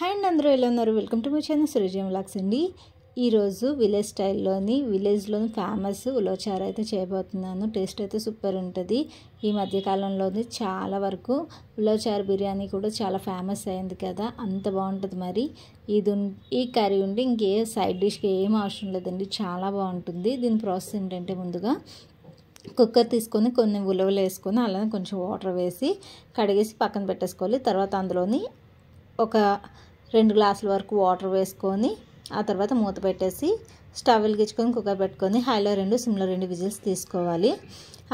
Hi అండి, అందరూ ఎలా ఉన్నారు? Welcome to my channel Srujan vlogs అండి. ఈరోజు విలేజ్ స్టైల్లోని విలేజ్లోని ఫేమస్ ఉలవచారు అయితే చేయబోతున్నాను. టేస్ట్ అయితే సూపర్ ఉంటుంది. ఈ మధ్యకాలంలోని చాలా వరకు ఉలవచారు బిర్యానీ కూడా చాలా ఫేమస్ అయింది కదా, అంత బాగుంటుంది. మరి ఈ కర్రీ ఉంటే ఇంకే సైడ్ డిష్కి ఏం అవసరం లేదండి, చాలా బాగుంటుంది. దీని ప్రాసెస్ ఏంటంటే, ముందుగా కుక్కర్ తీసుకొని కొన్ని ఉలవలు వేసుకొని అలానే కొంచెం వాటర్ వేసి కడిగేసి పక్కన పెట్టేసుకోవాలి. తర్వాత అందులోని ఒక 2 గ్లాసుల వరకు వాటర్ వేసుకొని ఆ తర్వాత మూత పెట్టేసి స్టవ్ వెలిగించుకొని కుక్కర్ పెట్టుకొని హైలో 2 సిమ్లో 2 విజిల్స్ తీసుకోవాలి.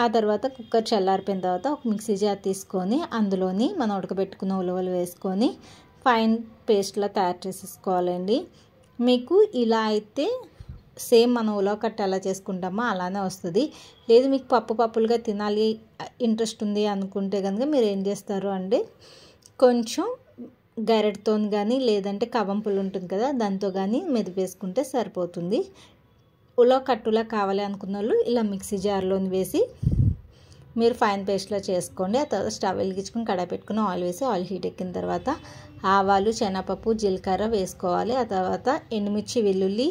ఆ తర్వాత కుక్కర్ చల్లారిపోయిన తర్వాత ఒక మిక్సీ జార్ తీసుకొని అందులోని మనం ఉడకబెట్టుకున్న ఉలవలు వేసుకొని ఫైన్ పేస్ట్లా తయారు చేసేసుకోవాలండి. మీకు ఇలా అయితే సేమ్ మనం ఉలవకట్ట ఎలా చేసుకుంటామో అలానే వస్తుంది. లేదు మీకు పప్పులుగా తినాలి ఇంట్రెస్ట్ ఉంది అనుకుంటే కనుక మీరు ఏం చేస్తారు అంటే, కొంచెం గరెటతో కానీ లేదంటే కవంపులు ఉంటుంది కదా, దాంతో కానీ మెదిపేసుకుంటే సరిపోతుంది. ఉలవకట్టులా కావాలి అనుకున్న వాళ్ళు ఇలా మిక్సీ జార్లోని వేసి మీరు ఫైన్ పేస్ట్లో చేసుకోండి. ఆ తర్వాత స్టవ్ వెలిగించుకొని కడాయి పెట్టుకుని ఆయిల్ వేసి ఆయిల్ హీట్ ఎక్కిన తర్వాత ఆవాలు, శనగపప్పు, జీలకర్ర వేసుకోవాలి. ఆ తర్వాత ఎండుమిర్చి, వెల్లుల్లి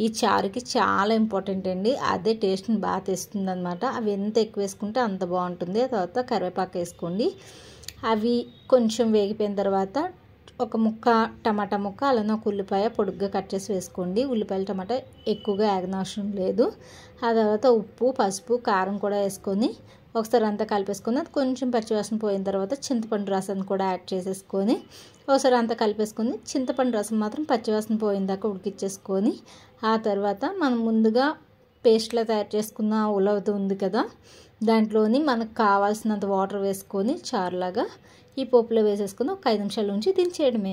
ఈ చారుకి చాలా ఇంపార్టెంట్ అండి, అదే టేస్ట్ని బాగా తెస్తుంది అనమాట. అవి ఎంత ఎక్కువ వేసుకుంటే అంత బాగుంటుంది. ఆ తర్వాత కరివేపాకు వేసుకోండి. అవి కొంచెం వేగిపోయిన తర్వాత ఒక టమాటా ముక్క అలానే ఒక ఉల్లిపాయ పొడుగ్గా కట్ చేసి వేసుకోండి. ఉల్లిపాయలు టమాటా ఎక్కువగా వేగనవసరం లేదు. ఆ తర్వాత ఉప్పు, పసుపు, కారం కూడా వేసుకొని ఒకసారి అంతా కలిపేసుకొని అది కొంచెం పచ్చివాసన పోయిన తర్వాత చింతపండు రసాన్ని కూడా యాడ్ చేసేసుకొని ఒకసారి అంతా కలిపేసుకొని చింతపండు రసం మాత్రం పచ్చివాసన పోయిందాకా ఉడికిచ్చేసుకొని ఆ తర్వాత మనం ముందుగా పేస్ట్లా తయారు చేసుకున్న ఉలవది ఉంది కదా, దాంట్లోని మనకు కావాల్సినంత వాటర్ వేసుకొని చారులాగా ఈ పోపులో వేసేసుకొని ఒక 5 నిమిషాల నుంచి దించేయడమే.